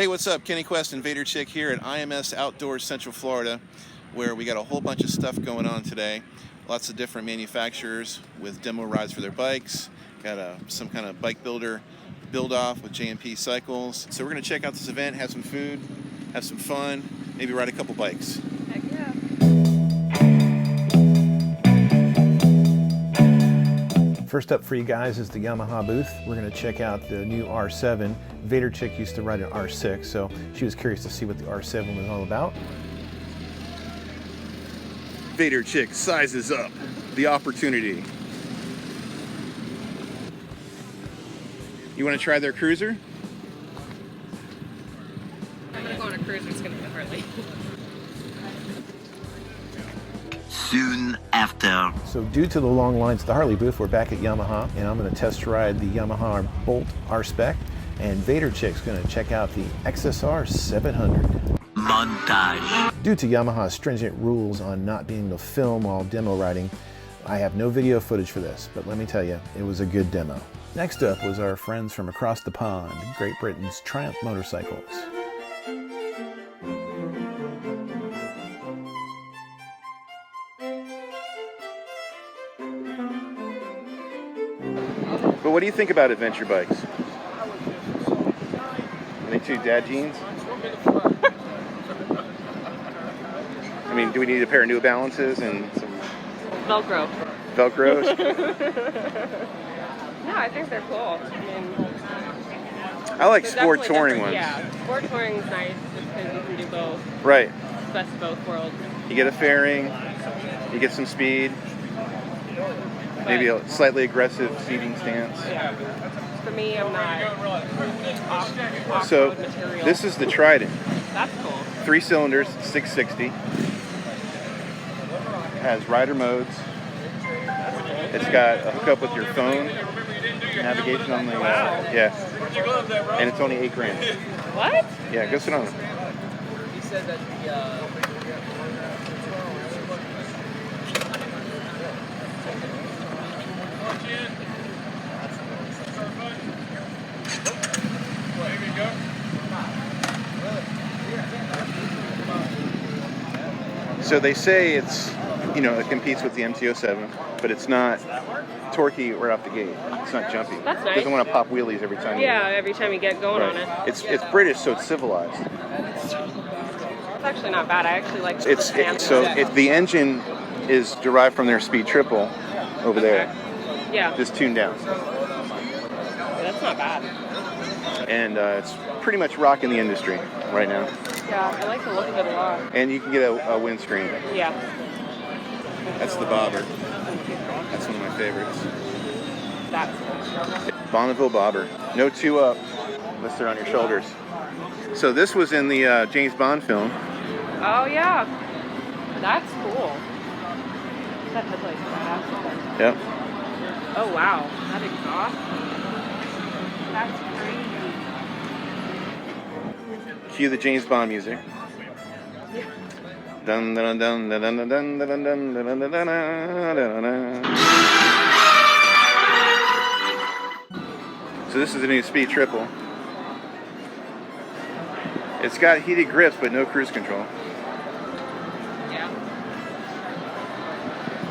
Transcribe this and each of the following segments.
Hey, what's up? Kenny Quest and Vader Chick here at IMS Outdoors, Central Florida, where we got a whole bunch of stuff going on today. Lots of different manufacturers with demo rides for their bikes. Got some kind of bike builder build-off with J&P Cycles. So we're going to check out this event, have some food, have some fun, maybe ride a couple bikes. Heck yeah. First up for you guys is the Yamaha Booth. We're going to check out the new R7. Vader Chick used to ride an R6, so she was curious to see what the R7 was all about. Vader Chick sizes up the opportunity. You want to try their cruiser? I'm going to go on a cruiser. It's going to be Harley. Soon after. So due to the long lines at the Harley booth, we're back at Yamaha, and I'm going to test ride the Yamaha Bolt R-Spec, and Vader Chick's going to check out the XSR 700. Montage. Due to Yamaha's stringent rules on not being able to film while demo riding, I have no video footage for this, but let me tell you, it was a good demo. Next up was our friends from across the pond, Great Britain's Triumph Motorcycles. But what do you think about adventure bikes? Are they too dad jeans? I mean, do we need a pair of New Balances and some Velcro. Velcros? No, I think they're cool. I mean, I like they're sport definitely touring different. ones. Yeah, sport touring is nice just because you can do both. Right. Best of both worlds. You get a fairing, you get some speed, maybe a slightly aggressive seating stance. Yeah. For me, I'm not off-road So material. this is the Trident. That's cool. 3 cylinders, 660. Has rider modes. It's got a hookup with your phone, navigation on the yeah, and it's only $8,000. What? Yeah, go sit on it. He said that So they say it's, you know, it competes with the MT-07, but it's not torquey right off the gate. It's not jumpy. That's It nice. doesn't want to pop wheelies every time. Yeah, every time you get going on it. It's British, so it's civilized. It's actually not bad. I actually like the stance. The engine is derived from their Speed Triple over there, Yeah. just tuned down, That's not bad. and it's pretty much rocking the industry right now. Yeah, I like the look of it a lot. And you can get a windscreen. Yeah. That's the bobber. That's one of my favorites. That's cool. Bonneville bobber. No 2-up unless they're on your shoulders. So this was in the James Bond film. Oh, yeah. That's cool. That headlight's badass. Yep. Oh, wow. That exhaust. That's crazy. Cue the James Bond music. Dun dun dun dun dun dun dun dun dun dun dun dun dun. So this is the new Speed Triple. It's got heated grips but no cruise control. Yeah.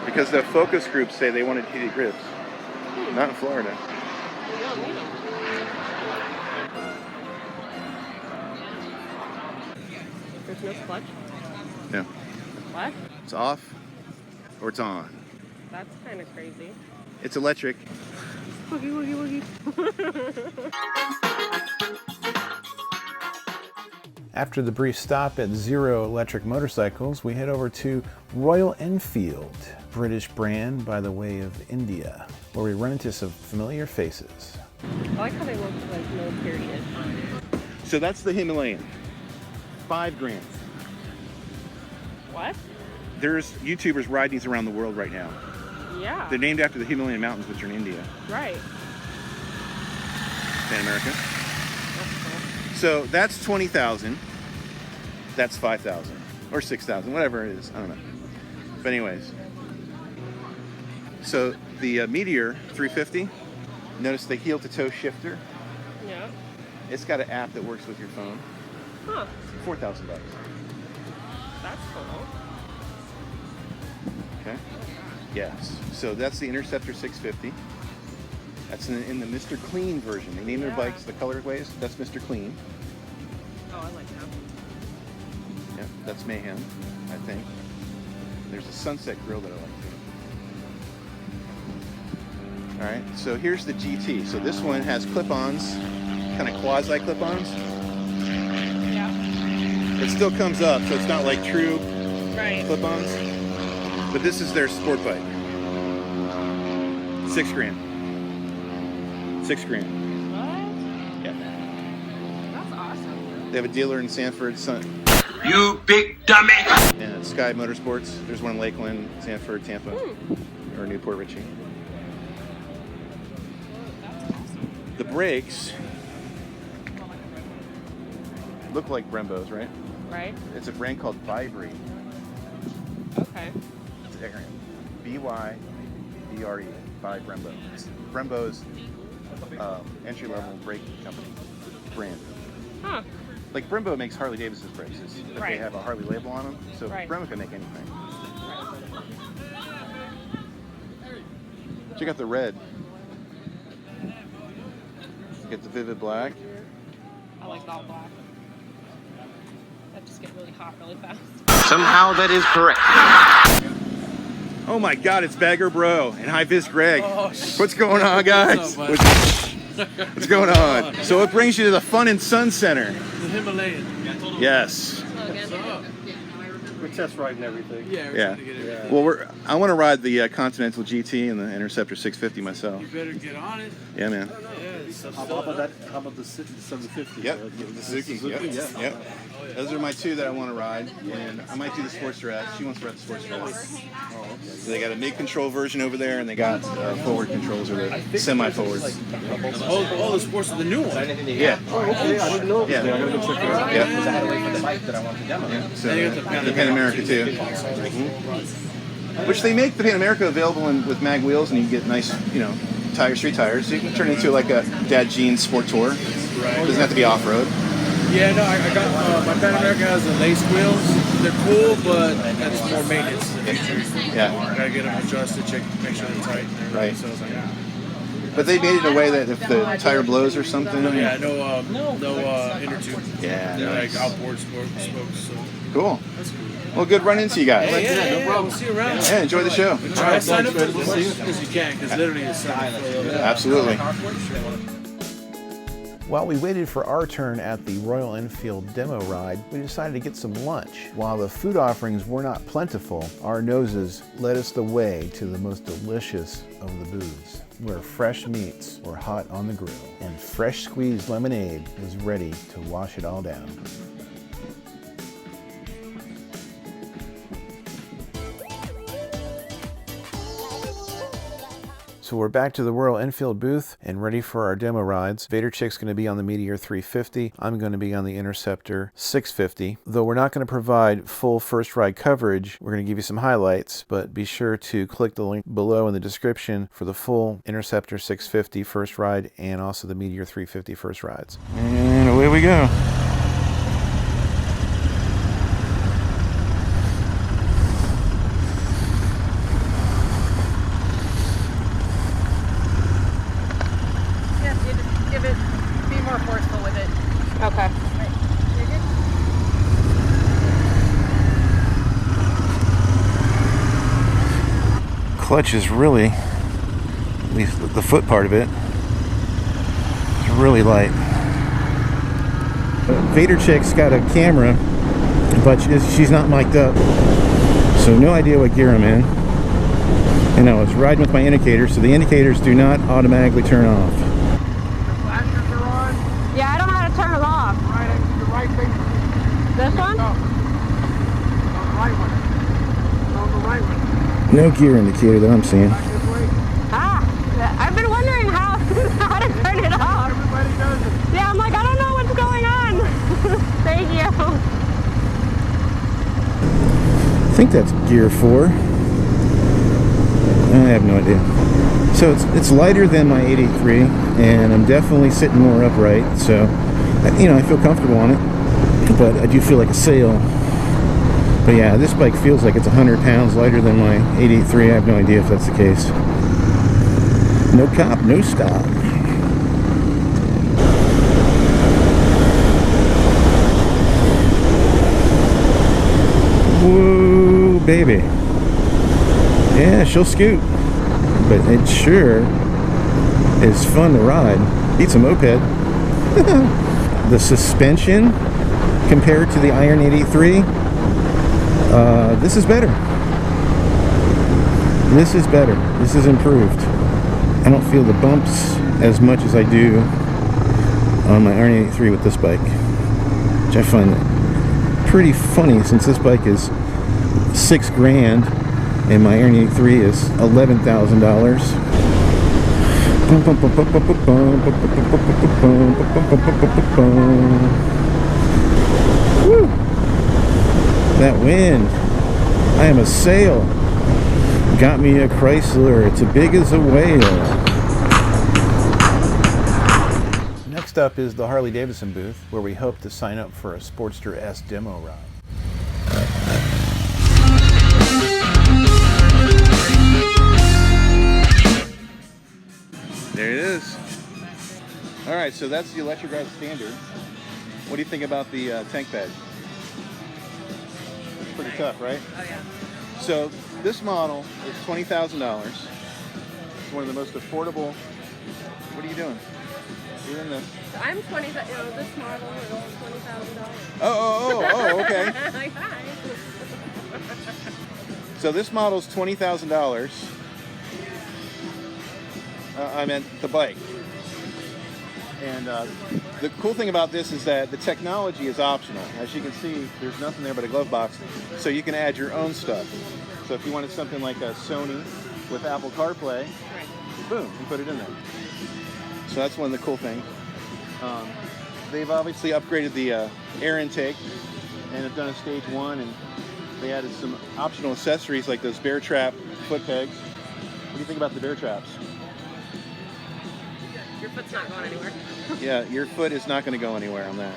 Because the focus groups say they wanted heated grips. Not in Florida. You don't need them. There's no clutch? No. What? It's off or it's on. That's kind of crazy. It's electric. Woogie, woogie, woogie. After the brief stop at Zero Electric Motorcycles, we head over to Royal Enfield, British brand by the way of India, where we run into some familiar faces. I like how they look like no period. So that's the Himalayan. $5,000. What? There's YouTubers riding these around the world right now. Yeah. They're named after the Himalayan mountains, which are in India. Right. In America. That's cool. So that's 20,000. That's 5,000 or 6,000, whatever it is. I don't know. But anyways, so the Meteor 350. Notice the heel-to-toe shifter. Yeah. It's got an app that works with your phone. Huh. $4,000. That's cool. Okay. Yes. So that's the Interceptor 650. That's in the Mr. Clean version. They name their bikes the colorways. That's Mr. Clean. Oh, I like that. Yeah, that's Mayhem, I think. There's a Sunset grill that I like too. All right, so here's the GT. So this one has clip-ons, kind of quasi clip-ons. Yeah. It still comes up, so it's not like true Right. clip-ons. But this is their sport bike. $6 grand. $6 grand. What? Yeah. That's awesome. They have a dealer in Sanford, You big dummy! and Sky Motorsports. There's one in Lakeland, Sanford, Tampa, or Newport Richie. That's awesome. The brakes look like Brembos, right? Right? It's a brand called Vibrate. Okay. It's acronym. B-Y-B-R-E. By Brembo. It's Brembo's entry-level brake company brand. Huh. Like Brembo makes Harley Davidson's brakes, but Right. they have a Harley label on them, so Right. Brembo can make anything. Check out the red. Get the vivid black. I like all black. That just get really hot really fast. Somehow that is correct. Oh my God, it's Bagger Bro and High Vis Greg. What's going on, guys? What's going on? So what brings you to the Fun and Sun Center? The Himalayan. Yes. We're test riding everything. Yeah, we're Yeah. trying to get it. Well, I want to ride the Continental GT and the Interceptor 650 myself. You better get on it. Yeah, man. Yeah, How about the 750? Yep. The Suzuki. Yep. Those are my two that I want to ride, and I might do the Sportster S. She wants to ride the Sportster S. So they got a mid-control version over there, and they got forward controls or the semi-forwards. all the sports are the new one. Yeah. Okay, I didn't know. Yeah. I gotta go check it out. Yeah. I had to wait for the bike that I want to demo. Yeah. So And you got the the Pan America too. Which they make the Pan America available with mag wheels, and you get nice, street tires. So you can turn it into like a Dad Jeans Sport Tour. Right. Doesn't have to be off-road. Yeah, no, I got my Pan America has the lace wheels. They're cool, but that's more maintenance in the future. Yeah. Gotta get them adjusted, make sure they're tight. Right. So I was like, But they made it in a way that if the tire blows or something. yeah, no inner tube. Yeah, They're nice. like outboard spokes. So Cool. that's cool. Well, good run into you guys. Yeah, we'll see you around. Yeah, enjoy the show. Try to sign up for as much as you can, because literally it's signing up. Absolutely. While we waited for our turn at the Royal Enfield demo ride, we decided to get some lunch. While the food offerings were not plentiful, our noses led us the way to the most delicious of the booths, where fresh meats were hot on the grill and fresh squeezed lemonade was ready to wash it all down. So we're back to the Royal Enfield booth and ready for our demo rides. Vader Chick's going to be on the Meteor 350. I'm going to be on the Interceptor 650. Though we're not going to provide full first ride coverage, we're going to give you some highlights, but be sure to click the link below in the description for the full Interceptor 650 first ride and also the Meteor 350 first rides. And away we go. Be more forceful with it. Okay. Clutch is really, at least the foot part of it, is really light. Vader Chick's got a camera, but she's not mic'd up, so no idea what gear I'm in. And I was riding with my indicator, so the indicators do not automatically turn off. Flashers are on. Yeah, I don't know how to turn them off. Right, the right thing. This one? No. On the right one. On the right one. No gear indicator that I'm seeing. Back this way. Ah, I've been wondering how to turn it off. Everybody does it. Yeah, I'm like, I don't know what's going on. Thank you. I think that's gear 4. I have no idea. So it's lighter than my 883, and I'm definitely sitting more upright, so I feel comfortable on it. but I do feel like a sail. But yeah, this bike feels like it's 100 pounds lighter than my 883. I have no idea if that's the case. No cop, no stop. Whoa, baby. Yeah, she'll scoot. But it sure is fun to ride. Beats a moped. The suspension compared to the Iron 883, this is better. This is better. This is improved. I don't feel the bumps as much as I do on my Iron 883 with this bike, which I find pretty funny since this bike is $6 grand and my Iron 883 is $11,000. Woo! That wind. I am a sail. Got me a Chrysler. It's as big as a whale. Next up is the Harley Davidson booth, where we hope to sign up for a Sportster S demo ride. There it is. All right, so that's the electric ride standard. What do you think about the tank bed? It's pretty tough, right? Oh yeah. So this model is $20,000. It's one of the most affordable. What are you doing? You're in the. I'm 20. This model is $20,000. Oh, okay. Like, hi. So this model is $20,000. I meant the bike. And the cool thing about this is that the technology is optional. As you can see, there's nothing there but a glove box, so you can add your own stuff. So if you wanted something like a Sony with Apple CarPlay, boom, you put it in there. So that's one of the cool things. They've obviously upgraded the air intake and have done a stage 1, and they added some optional accessories like those bear trap foot pegs. What do you think about the bear traps? Your foot's not going anywhere. Yeah, your foot is not going to go anywhere on that.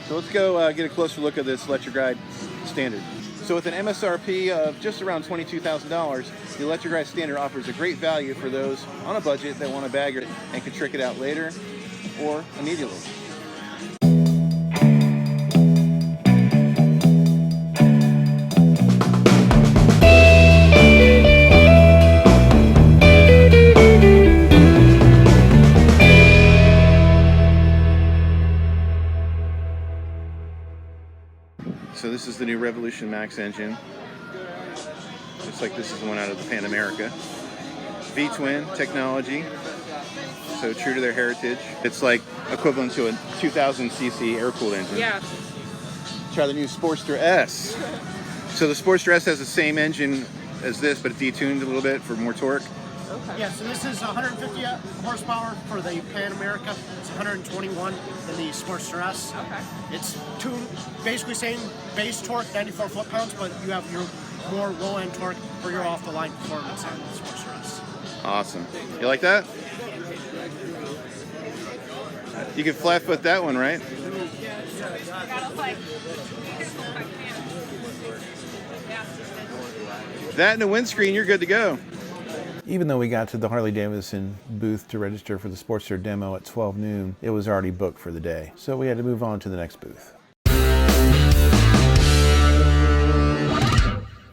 So let's go get a closer look at this electric ride standard. So with an MSRP of just around $22,000, the electric ride standard offers a great value for those on a budget that want to bag it and can trick it out later or immediately. So this is the new Revolution Max engine. Looks like this is the one out of the Pan America. V-twin technology, so true to their heritage. It's like equivalent to a 2000cc air-cooled engine. Yeah. Try the new Sportster S. So the Sportster S has the same engine as this, but it's detuned a little bit for more torque. Okay. Yeah, so this is 150 horsepower for the Pan America. It's 121 in the Sportster S. Okay. It's tuned, basically same base torque, 94 foot-pounds, but you have your more low-end torque for your off-the-line performance on the Sportster S. Awesome. You like that? You can flat foot that one, right? That and the windscreen, you're good to go. Even though we got to the Harley Davidson booth to register for the Sportster demo at 12 noon, it was already booked for the day. So we had to move on to the next booth.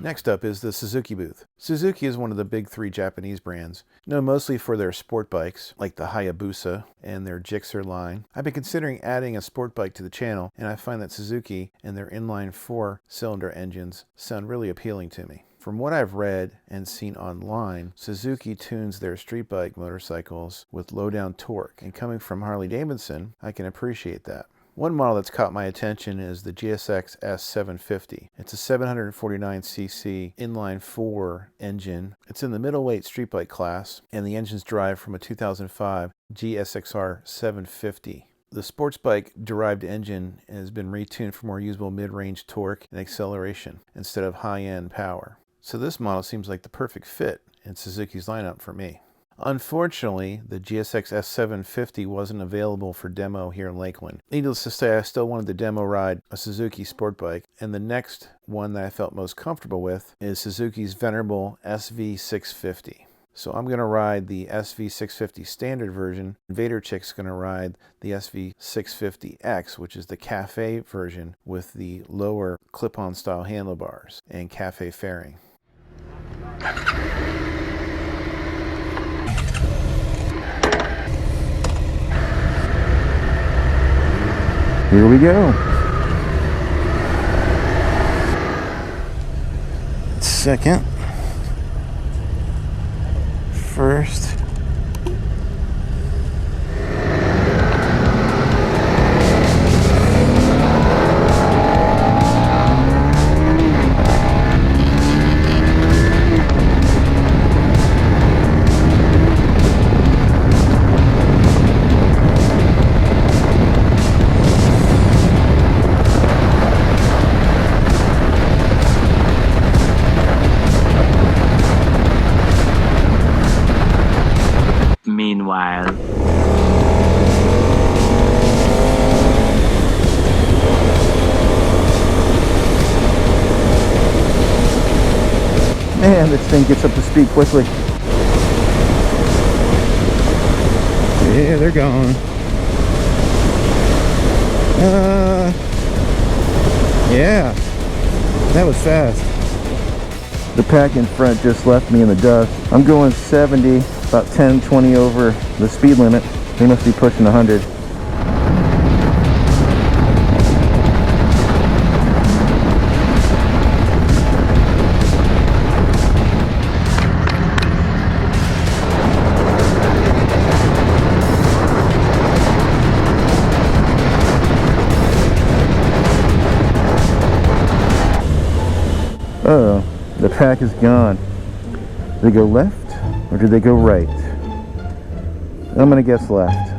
Next up is the Suzuki booth. Suzuki is one of the big 3 Japanese brands, known mostly for their sport bikes, like the Hayabusa and their Gixxer line. I've been considering adding a sport bike to the channel, and I find that Suzuki and their inline 4-cylinder engines sound really appealing to me. From what I've read and seen online, Suzuki tunes their street bike motorcycles with low-down torque, and coming from Harley Davidson, I can appreciate that. One model that's caught my attention is the GSX S750. It's a 749cc inline 4 engine. It's in the middleweight street bike class, and the engine's derived from a 2005 GSX 750. The sports bike derived engine has been retuned for more usable mid-range torque and acceleration instead of high-end power. So this model seems like the perfect fit in Suzuki's lineup for me. Unfortunately, the GSX S750 wasn't available for demo here in Lakeland. Needless to say, I still wanted to demo ride a Suzuki sport bike, and the next one that I felt most comfortable with is Suzuki's venerable SV650. So I'm going to ride the SV650 standard version. Vader Chick's going to ride the SV650X, which is the cafe version with the lower clip-on style handlebars and cafe fairing. Here we go. Second. First. Meanwhile, Man, this thing gets up to speed quickly. Yeah, they're gone. Yeah, that was fast. The pack in front just left me in the dust. I'm going 70, about 10, 20 over the speed limit. They must be pushing 100. Uh-oh, the pack is gone. Did they go left or did they go right? I'm gonna guess left.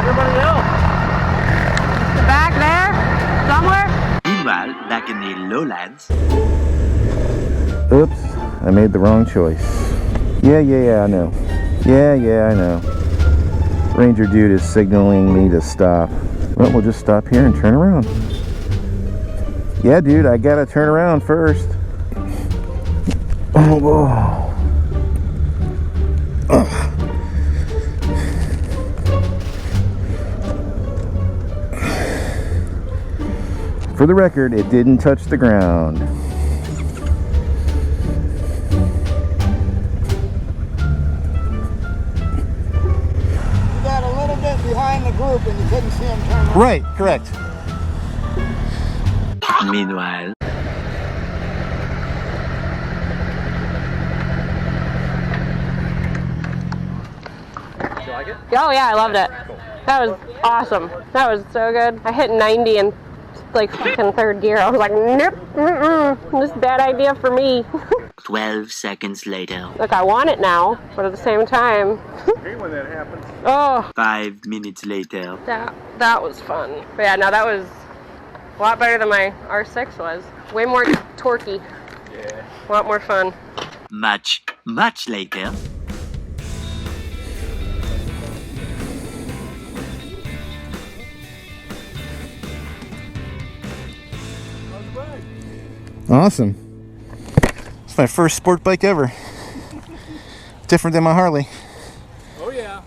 Everybody else. Back there? Somewhere? meanwhile, back in the lowlands. Oops, I made the wrong choice. Yeah, I know. Yeah, I know. Ranger dude is signaling me to stop. Well, we'll just stop here and turn around. Yeah, dude, I gotta turn around first. Oh, whoa. Ugh. For the record, it didn't touch the ground. You got a little bit behind the group and you couldn't see him turn around. Right, correct. Meanwhile, Oh yeah, I loved it. That was awesome. That was so good. I hit 90 in like fucking third gear. I was like, nope, this is a bad idea for me. 12 seconds later. Look, I want it now, but at the same time. When that happens. Oh, 5 minutes later. that was fun. But yeah, no, that was a lot better than my R6 was. Way more torquey. Yeah. A lot more fun. Much later. Awesome. It's my first sport bike ever. Different than my Harley. Oh yeah.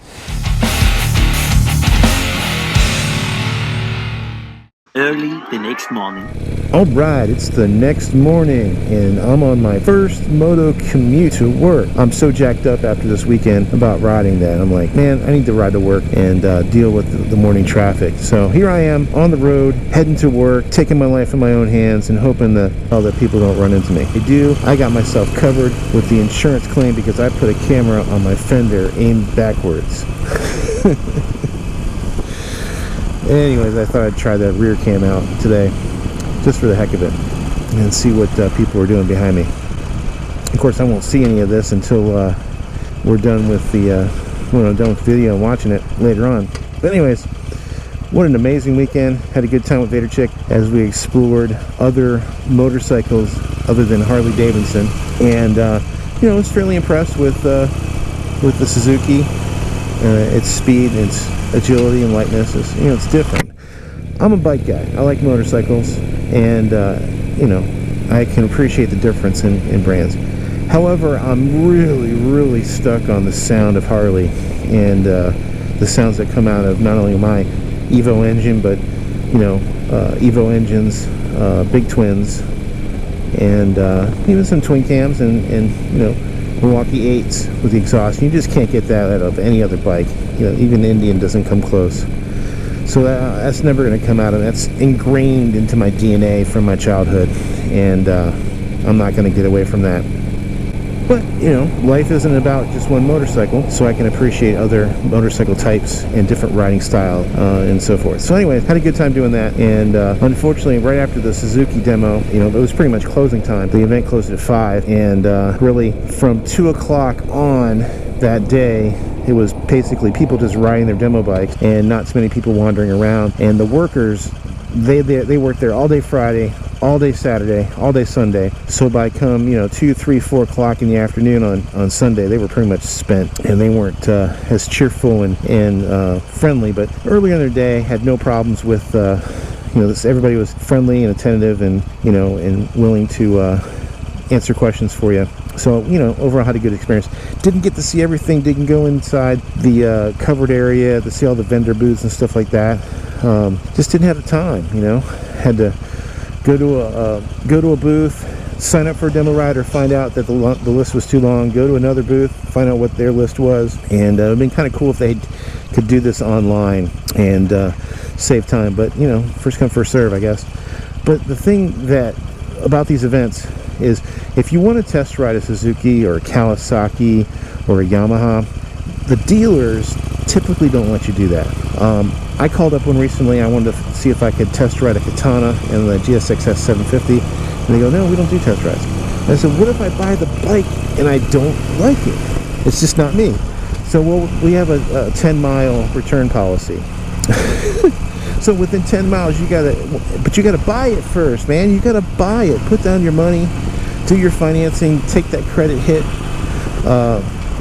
Early the next morning. Alright, it's the next morning and I'm on my first moto commute to work. I'm so jacked up after this weekend about riding that I'm like, man, I need to ride to work and deal with the morning traffic. So here I am on the road, heading to work, taking my life in my own hands and hoping that other people don't run into me. If they do, I got myself covered with the insurance claim because I put a camera on my fender aimed backwards. Anyways, I thought I'd try the rear cam out today, just for the heck of it, and see what people are doing behind me. Of course, I won't see any of this until we're done with the when I'm done with the video and watching it later on. But anyways, what an amazing weekend. Had a good time with Vader Chick as we explored other motorcycles other than Harley Davidson, and you know, I was fairly impressed with the Suzuki. Its speed, its agility and lightness is, you know, it's different. I'm a bike guy. I like motorcycles, and you know, I can appreciate the difference in brands. However, I'm really stuck on the sound of Harley and the sounds that come out of not only my Evo engine, but you know, Evo engines, big twins, and even some twin cams, and you know, Milwaukee 8s with the exhaust. You just can't get that out of any other bike. You know, even Indian doesn't come close. So that's never going to come out of. That's ingrained into my DNA from my childhood, and I'm not going to get away from that. But you know, life isn't about just one motorcycle, so I can appreciate other motorcycle types and different riding style and so forth. So anyways, had a good time doing that, and unfortunately right after the Suzuki demo, you know, it was pretty much closing time. The event closed at 5, and really from 2 o'clock on that day, it was basically people just riding their demo bikes and not too many people wandering around. And the workers, they worked there all day Friday, all day Saturday, all day Sunday. So by come, you know, 2, 3, 4 o'clock in the afternoon on Sunday, they were pretty much spent, and they weren't as cheerful and friendly. But earlier in their day, had no problems with, you know, everybody was friendly and attentive, and you know, and willing to answer questions for you. So, you know, overall had a good experience. Didn't get to see everything, didn't go inside the covered area to see all the vendor booths and stuff like that. Just didn't have the time, you know. Had to go to a booth, sign up for a demo ride, or find out that the list was too long, go to another booth, find out what their list was. And it would have been kind of cool if they could do this online and save time. But, you know, first come, first serve, I guess. But the thing that about these events is, if you want to test ride a Suzuki or a Kawasaki or a Yamaha, the dealers typically don't let you do that. I called up one recently. I wanted to see if I could test ride a Katana and the GSX S750, and they go, no, we don't do test rides. And I said, what if I buy the bike and I don't like it? It's just not me. So, well, we have a 10-mile return policy. So within 10 miles, you gotta buy it first, man. You gotta buy it. Put down your money, do your financing, take that credit hit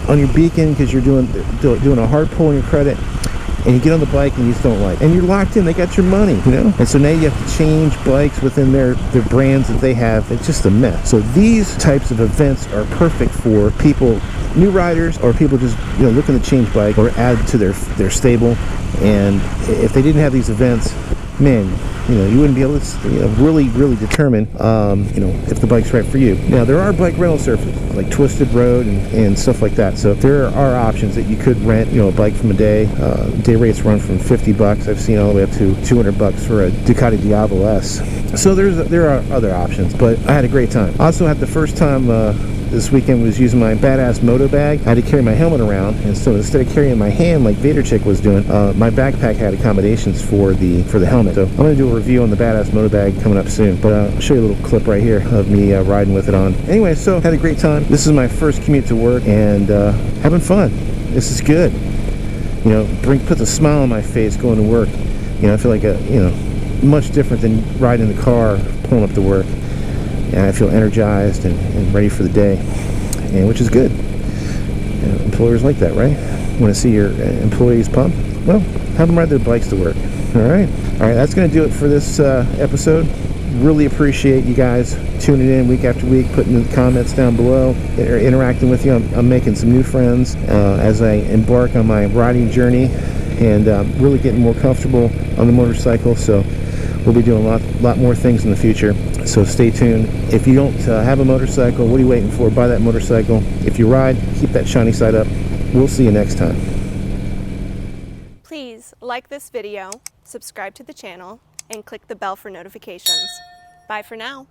on your beacon because you're doing a hard pull on your credit, and you get on the bike and you just don't like it. And you're locked in. They got your money, you know. And so now you have to change bikes within their brands that they have. It's just a mess. So these types of events are perfect for people, new riders, or people just, you know, looking to change bike or add to their stable. And if they didn't have these events, man, you know, you wouldn't be able to, you know, really determine, you know, if the bike's right for you. Now, there are bike rental services like Twisted Road and stuff like that. So there are options that you could rent, you know, a bike from a day. Day rates run from $50. I've seen all the way up to $200 for a Ducati Diavolo S. So there are other options, but I had a great time. I also had the first time this weekend was using my badass moto bag. I had to carry my helmet around, and so instead of carrying my hand like Vader Chick was doing, my backpack had accommodations for the helmet. So I'm going to do a review on the badass moto bag coming up soon, but I'll show you a little clip right here of me riding with it on. Anyway, so had a great time. This is my first commute to work, and having fun. This is good. You know, puts a smile on my face going to work. You know, I feel like much different than riding in the car pulling up to work. And I feel energized and ready for the day, and which is good. You know, employers like that, right? Want to see your employees pumped? Well, have them ride their bikes to work. All right. That's going to do it for this episode. Really appreciate you guys tuning in week after week, putting the comments down below, interacting with you. I'm making some new friends as I embark on my riding journey, and really getting more comfortable on the motorcycle. So we'll be doing a lot more things in the future. So stay tuned. If you don't have a motorcycle, what are you waiting for? Buy that motorcycle. If you ride, keep that shiny side up. We'll see you next time. Please like this video, subscribe to the channel, and click the bell for notifications. Bye for now.